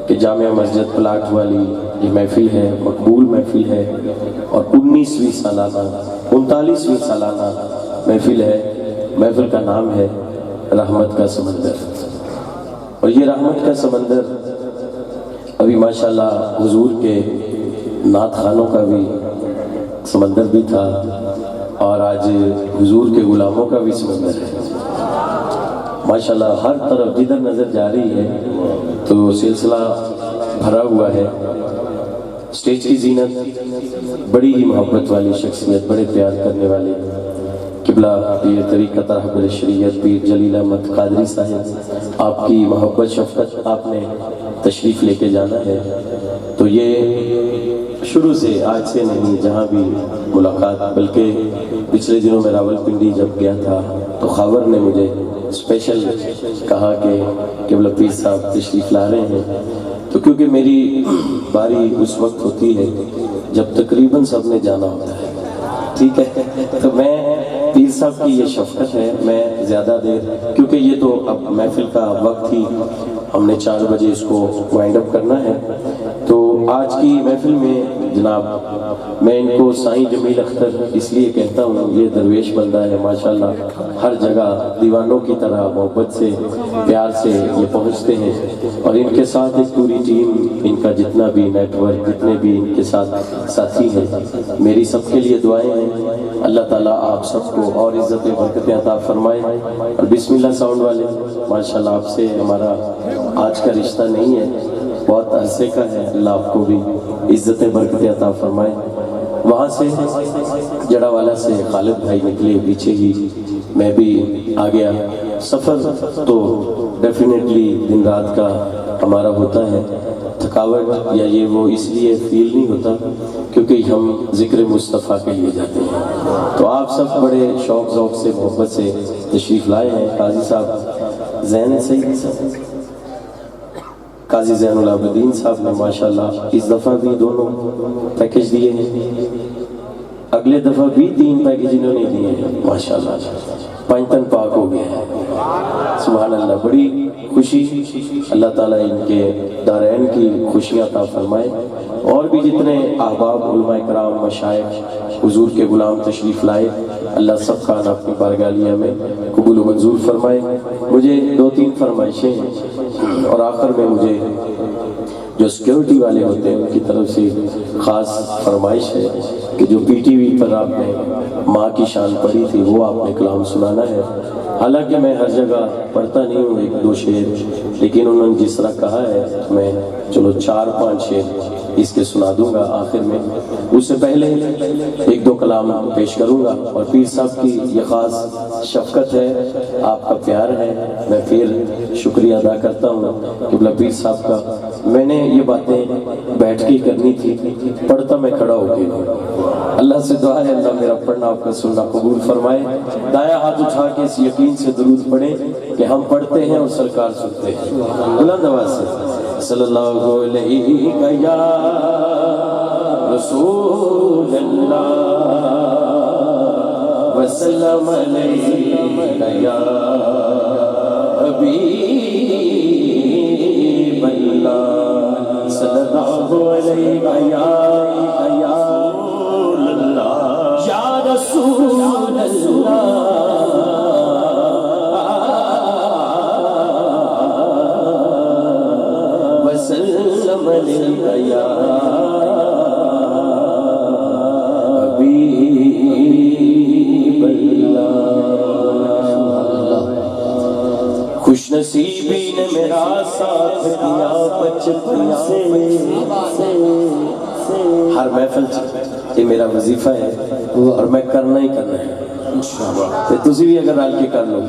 کہ جامعہ مسجد پلاٹ والی یہ محفل ہے، مقبول محفل ہے، اور 19ویں سالانہ 39ویں سالانہ محفل ہے۔ محفل کا نام ہے رحمت کا سمندر، اور یہ رحمت کا سمندر ابھی ماشاءاللہ حضور کے نعت خانوں کا بھی سمندر بھی تھا، اور آج حضور کے غلاموں کا بھی سمندر ہے ماشاءاللہ۔ ہر طرف جدھر نظر جا رہی ہے تو سلسلہ بھرا ہوا ہے۔ اسٹیج کی زینت بڑی ہی محبت والی شخصیت، بڑے پیار کرنے والے قبلہ پیر طریقت رہبر شریعت پیر جلیل احمد قادری صاحب، آپ کی محبت شفقت آپ نے تشریف لے کے جانا ہے۔ تو یہ شروع سے آج سے نہیں، جہاں بھی ملاقات، بلکہ پچھلے دنوں میں راولپنڈی جب گیا تھا تو خاور نے مجھے اسپیشل کہا کہ قبلہ پیر صاحب تشریف لا رہے ہیں، تو کیونکہ میری باری اس وقت ہوتی ہے جب تقریباً سب نے جانا ہوتا ہے، ٹھیک ہے، تو میں پیر صاحب کی یہ شفقت ہے، میں زیادہ دیر، کیونکہ یہ تو اب محفل کا وقت ہی، ہم نے 4 بجے اس کو وائنڈ اپ کرنا ہے، تو آج کی محفل میں جناب میں ان کو سائیں جمیل اختر اس لیے کہتا ہوں، یہ درویش بندہ ہے ماشاءاللہ، ہر جگہ دیوانوں کی طرح محبت سے پیار سے یہ پہنچتے ہیں، اور ان کے ساتھ ایک پوری ٹیم، ان کا جتنا بھی نیٹ ورک، جتنے بھی ان کے ساتھ ساتھی ہیں، میری سب کے لیے دعائیں ہیں، اللہ تعالیٰ آپ سب کو اور عزت برکتیں عطا فرمائے۔ اور بسم اللہ ساؤنڈ والے ماشاءاللہ، آپ سے ہمارا آج کا رشتہ نہیں ہے، بہت عرصے کا ہے، اللہ آپ کو بھی عزت برکتیں عطا فرمائے۔ وہاں سے جڑا والا سے خالد بھائی نکلے پیچھے ہی، میں بھی آ گیا۔ سفر تو ڈیفینیٹلی دن رات کا ہمارا ہوتا ہے، تھکاوٹ یا یہ وہ اس لیے فیل نہیں ہوتا کیونکہ ہم ذکر مصطفیٰ کے لیے جاتے ہیں۔ تو آپ سب بڑے شوق ذوق سے محبت سے تشریف لائے ہیں۔ قاضی صاحب زین صحیح، قاضی زین العابدین صاحب نے ماشاءاللہ اس دفعہ بھی دونوں پیکج دیے ہیں، اگلے دفعہ بھی 3 پیکج انہوں نے دیے ہیں ماشاءاللہ، 5 تن پاک ہو گیا ہے، سبحان اللہ۔ بڑی خوشی، اللہ تعالیٰ ان کے دارین کی خوشیاں عطا فرمائے، اور بھی جتنے احباب علماء کرام مشائخ حضور کے غلام تشریف لائے، اللہ سب کا اپنی بارگاہ میں قبول و منظور فرمائے۔ مجھے 2-3 فرمائشیں ہیں، اور آخر میں مجھے جو سیکیورٹی والے ہوتے ہیں ان کی طرف سے خاص فرمائش ہے کہ جو پی ٹی وی پر آپ نے ماں کی شان پڑھی تھی وہ آپ نے کلام سنانا ہے۔ حالانکہ میں ہر جگہ پڑھتا نہیں ہوں 1-2 شعر، لیکن انہوں نے جس طرح کہا ہے میں چلو 4-5 شعر اس کے سنا دوں گا آخر میں۔ اس سے پہلے 1-2 کلام پیش کروں گا، اور پیر صاحب کی یہ خاص شفقت ہے، آپ کا پیار ہے، میں پھر شکریہ ادا کرتا ہوں قبلہ پیر صاحب کا۔ میں نے یہ باتیں بیٹھ کے کرنی تھی، پڑھتا میں کھڑا ہو کے، اللہ سے دعا ہے اللہ میرا پڑھنا آپ کا سننا قبول فرمائے۔ دایاں ہاتھ اٹھا کے اس یقین سے درود پڑھیں کہ ہم پڑھتے ہیں اور سرکار سنتے ہیں، بلند آواز سے صلی اللہ علیہ یا رسول اللہ وسلم علیہ یا حبیب اللہ صلی اللہ علیہ یا رسول اللہ وسلم علیہ یا حبیب اللہ۔ خوش نصیبی نے میرا ساتھ دیا بچپن سے، ہر محفل یہ میرا وظیفہ ہے اور میں کرنا ہی کرنا ہے انشاءاللہ، تسی بھی اگر رل کے کر لو۔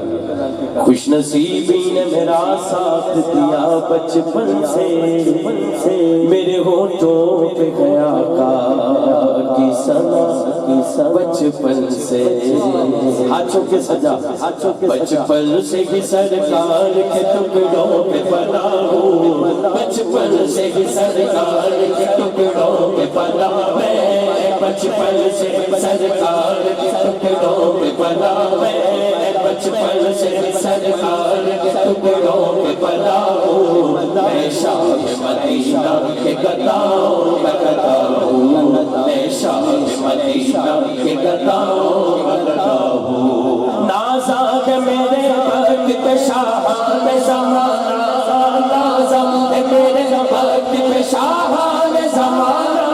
خوش نصیبی نے میرا ساتھ دیا بچپن سے، میرے ہونٹوں پہ گیا کا کی سنا بچپن سے، ہاتھوں کے سجا بچپن سے ہی سرکار کے ٹکڑوں پہ پلا ہوں، بچپن سے ہی سرکار کے ٹکڑوں پہ پلا میں، بچپن سے سرکار کے ٹکڑوں پہ پلا میں، بچپن سے سرکار کے ٹکڑوں پہ پلا ہوں میں شاہ مدینہ کے گداؤں کا گدا ہوں میں شاہ مدینہ کے گداؤں کا گدا ہوں نازا میرے وقت پہ شاہان زمانہ نازا میرے وقت پہ شاہان زمانہ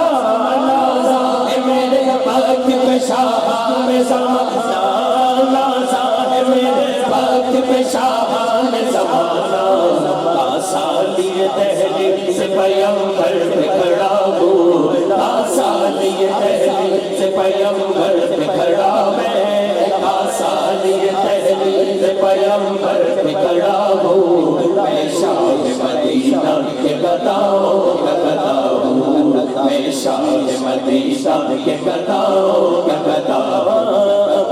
نازا میرے وقت پہ شاہان زمانہ نازا میرے وقت پہ شاہان زمانہ آسانی دہلی سے پیغمبر پہ کھڑا ہوں آسانی دہلی سے پیغمبر پہ کھڑا میں آسانی دہلی سے پیغمبر پہ کھڑا ہوں میں شاہ مدینہ کے گداؤں کا گدا ہوں میں شاہ مدینہ کے گداؤں کا گدا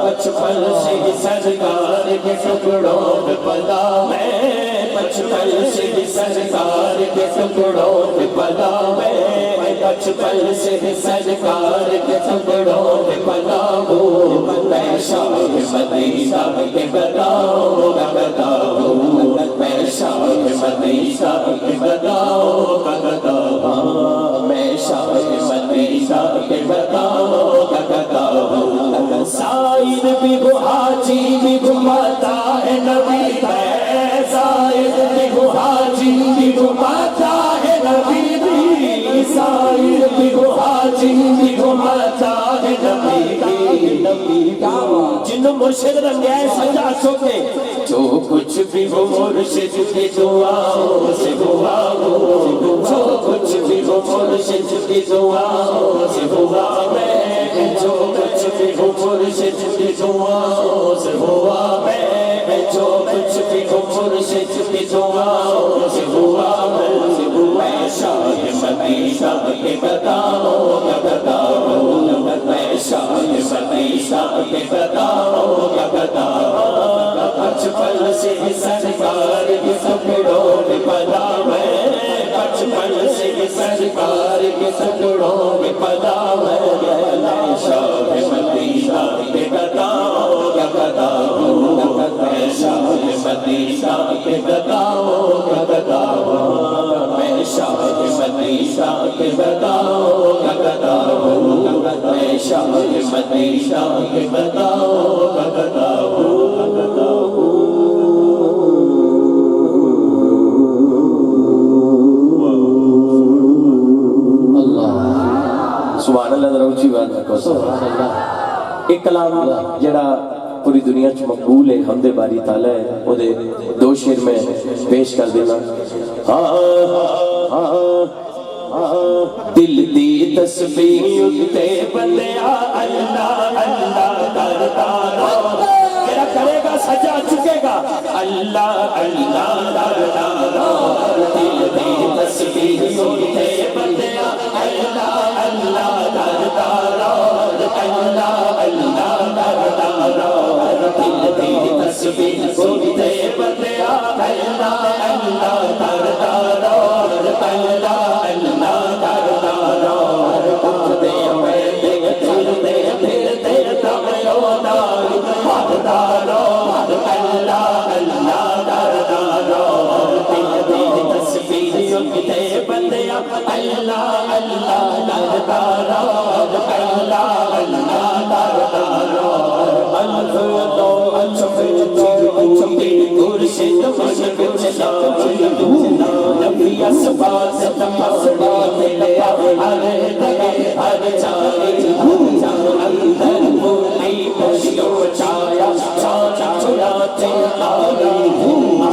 بچپن سے سرکار کے ٹکڑوں پہ پلا میں بچپن سے سرکار کے ٹکڑوں پہ پلا میں بچپن سے سرکار کے ٹکڑوں پہ پلا ہوں میں شاہ مدینہ کے گداؤں کا گدا ہوں میں شاہ مدینہ کے گداؤں کا گدا ہوں میں شاہ مدینہ کے گداؤں کا گدا ہوں سائر بھی حاجی بھی گھماتا ہے نبی ہے سائر بھی حاجی بھی گھماتا ہے نبی بھی سائر بھی حاجی بھی گھماتا ہے نبی جن مرشد رنگے سجا چکے جو کچھ بھی وہ مرشد کی دعاؤں سے ہوا ہو جو کچھ بھی وہ مرشد کی دعاؤں سے ہوا میں جو کچھ بھی وہ مرشد کی دعاؤں سے ہوا میں جو کچھ بھی وہ مرشد کی دعاؤں سے ہوا میں شاہ مدینہ کے گداؤں کا گدا ہوں میں شاہ مدینہ کے گداؤں کا گدا بچپن سے سرکار کے ٹکڑوں پہ پلا میں بچپن سے سرکار کے ٹکڑوں پہ پلا میں شاہ مدینہ کے گداؤں کا گدا ہوں میں شاہ مدینہ کے گداؤں کا گدا ہوں میں شاہ مدینہ کے گداؤں کا گدا ہوں میں شاہ مدینہ کے گداؤں کا گدا ہوں سبحان اللہ ذرا اونچی بات رکھو سبحان اللہ ایک کلام جڑا پوری دنیا چ مقبول ہے حمد باری تعالی ہے او دے دو شعر میں پیش کر دینا دل دی تسبیح تے بندیا اللہ اللہ کرتا رہو میرا کرے گا سجا چکے گا اللہ اللہ کرتا رہو دل دی تسبیح تے بندیا اللہ اللہ کرتا رہو اللہ اللہ کرتا رہو دل دی تسبیح تے بندیا اللہ اللہ کرتا رہو اللہ اللہ کرتا رہو اٹھتے بیٹھتے چلتے پھرتے تمیونار بھاگتا رہو اللہ اللہ کرتا رہو دل دی تسبیح تے بندیا اللہ اللہ کرتا رہو اللہ اللہ کرتا رہو الف دو الف مرشد من نبی اسباب سے تمام ملیا ہر جگہ ہر جائے اندر بولی خوشیوں چھایا چھایا چھڑاتے آئی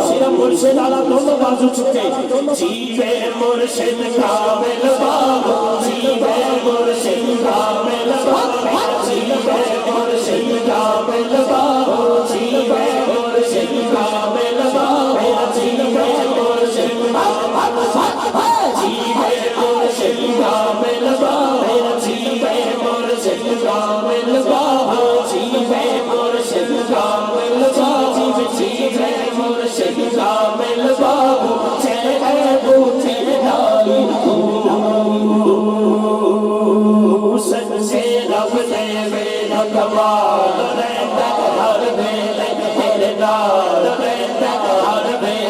صرف مرشد آلہ دونوں بازو چکے جیوے مرشد کامل بابو جیوے مرشد کامل بابو جیوے مرشد کامل بابو جیوے مرشد کامل بابو جیوے مرشد جیوے مرشد کامل بابو جیوے مرشد کامل بابو جیوے مرشد کامل بابو جیوے مرشد کامل بابو چہرے بوٹے ڈالی سچے رب دے میرا کمال رہتا ہر ویلے تیرے نال رہتا ہر ویلے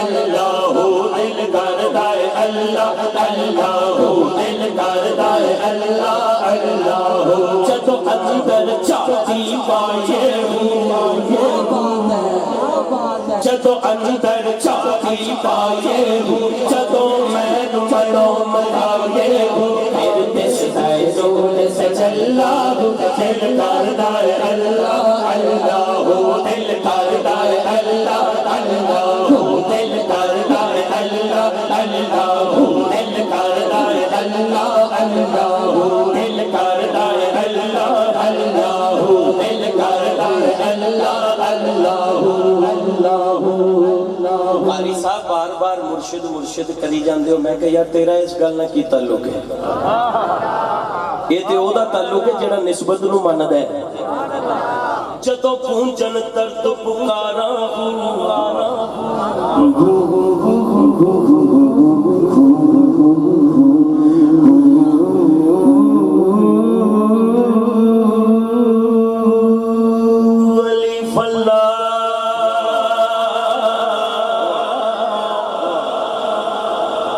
اللہ دل کردا ہے اللہ اللہ دل کردا ہے اللہ اللہ جدو اندر چاہتی پائے جدو اندر چاہتی پائے جدو میں منو منائے پھر دس ہے زور سے چلا دل کردا ہے اللہ اللہ دل کردا ہے اللہ اللہ دل کردا ہے اللہ اللہ دل کردا ہے اللہ اللہ دل کردا ہے اللہ اللہ دل کردا ہے اللہ اللہ قاری صاحب بار بار مرشد مرشد کری جاندے ہو میں کہ یار تیرا اس گل نہ کی تعلق ہے یہ تے او دا تعلق ہے جڑا نسبت نو مندا ہے جدوں پونجن درد پکارا ولی فلا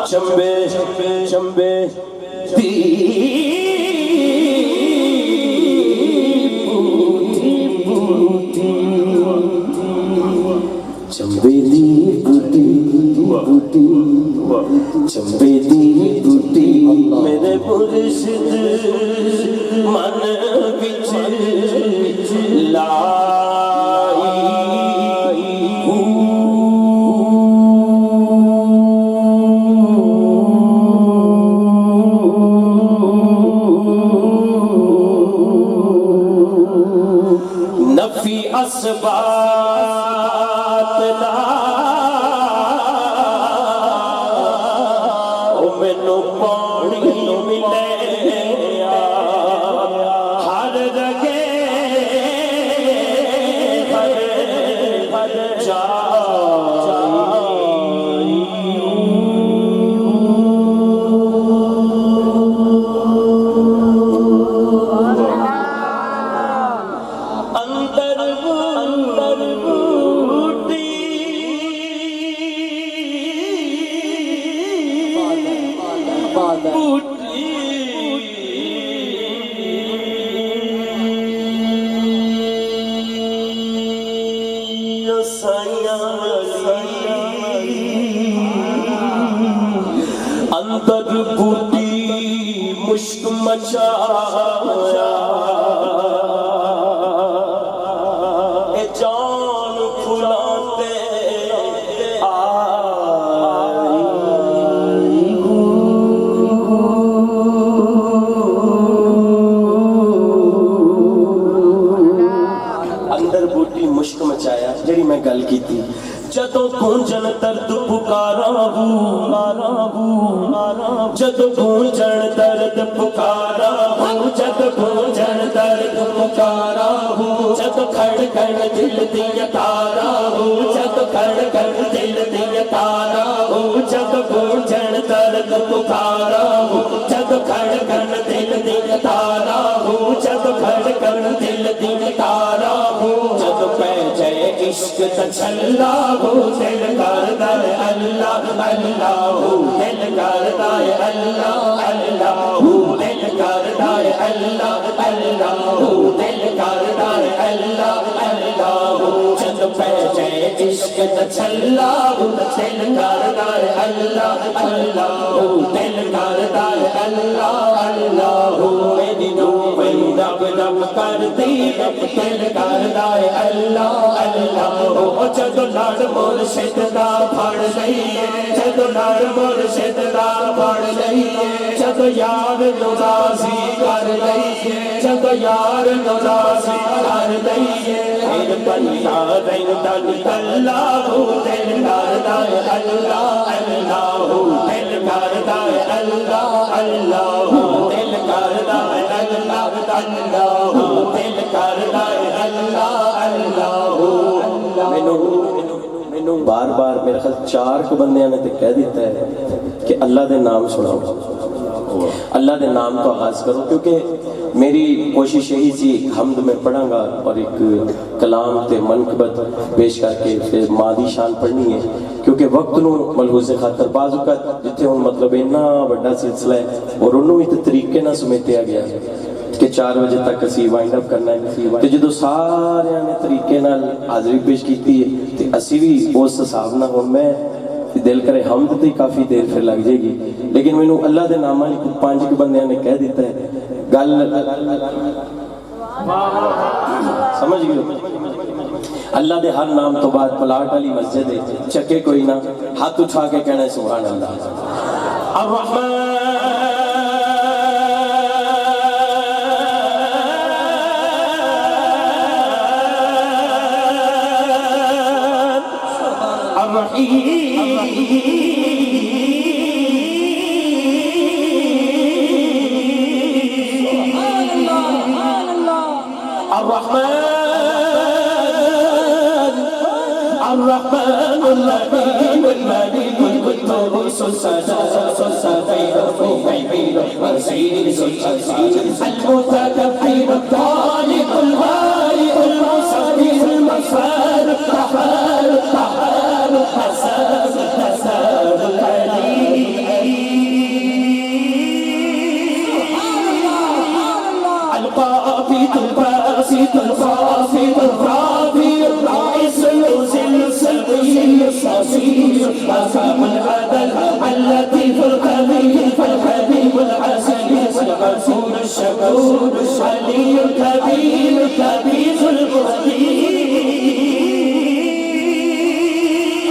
چمبے چمبے چمبے دی بوٹی بوٹی چمبے دی بوٹی میرے مرشد من وچ نفی اسبات لا او مینوں پانی ملے ہر جگہ ہر اندر بوٹی مشک مچایا اے جان کھلاتے اندر بوٹی مشک مچایا جڑی میں گل کیتی جدو گونجن درد پکارا جدو گونجن درد پکارا جدو گونجن درد پکارا جدو کھڑکن دل دیا تارا جدو کھڑکن دل دیا تارا جدو گونجن درد پکارا جدو کھڑکن دل دیا تارا جدو کھڑکن دل دیا تارا جدو پہ جائے عشق تچھلا دل کردا ہے اللہ اللہ دل کردا ہے اللہ اللہ دل کردا ہے اللہ اللہ دل کردا ہے اللہ اللہ جد پہ جائے عشق تچھلا دل کردا ہے اللہ اللہ دل کردا ہے اللہ اللہ میری روح دب دب کرتی دل کردا ہے اللہ اللہ جدو لڑ مرشد دا پھڑ لئیے جدو لڑ مرشد دا پھڑ لئیے جدو یار نو راضی کر لئیے جدو یار نو راضی کر لئیے پھر بنیا رہندا نکلا دل کردا ہے اللہ اللہ دل کردا ہے اللہ اللہ دل کردا ہے اللہ اللہ دل کردا ہے اللہ اللہ مینوں بار بار میرے خیال 4 بندیاں نے تے کہہ دیتا ہے کہ اللہ دے نام سناؤ اللہ دے نام تو آغاز کرو، کیونکہ میری کوشش یہی سی ایک حمد میں پڑھاں گا اور ایک کلام تے منقبت پیش کر کے پھر مادی شان پڑھنی ہے، کیونکہ وقت نو ملحوظ خاطر بعض اوقات جتھے ہوں مطلب اتنا بڑا سلسلہ ہے اور انہوں بھی طریقے نہ سمیٹیا گیا کہ 4 بجے تک اسی وائنڈ اپ کرنا ہے، تو جدو سارے نے طریقے نال حاضری پیش کیتی ہے تو اسی بھی اس حساب نہ ہوں میں دل کرے حمد تے کافی دیر پھر لگ جائے گی، لیکن میں اللہ دے نامہ لکھ 5 بندیاں نے کہہ دیتا ہے گل سمجھ گئے؟ اللہ دے ہر نام تو بعد پلاٹ والی مسجد ہے، چکے کوئی نہ، ہاتھ اٹھا کے کہنا ہے سبحان اللہ۔ الرحمن الرحمن الرحيم الملك القدوس السلام المؤمن العزيز المتكبر الخالق البارئ المصور المغفور القهار الحساب العليم القابض الباسط الخافض الرافع الرئيس المذل السميع البصير الحكم العدل اللطيف الخبير الحليم العزيز الغفور الشكور العلي الكبير الكبير المهدي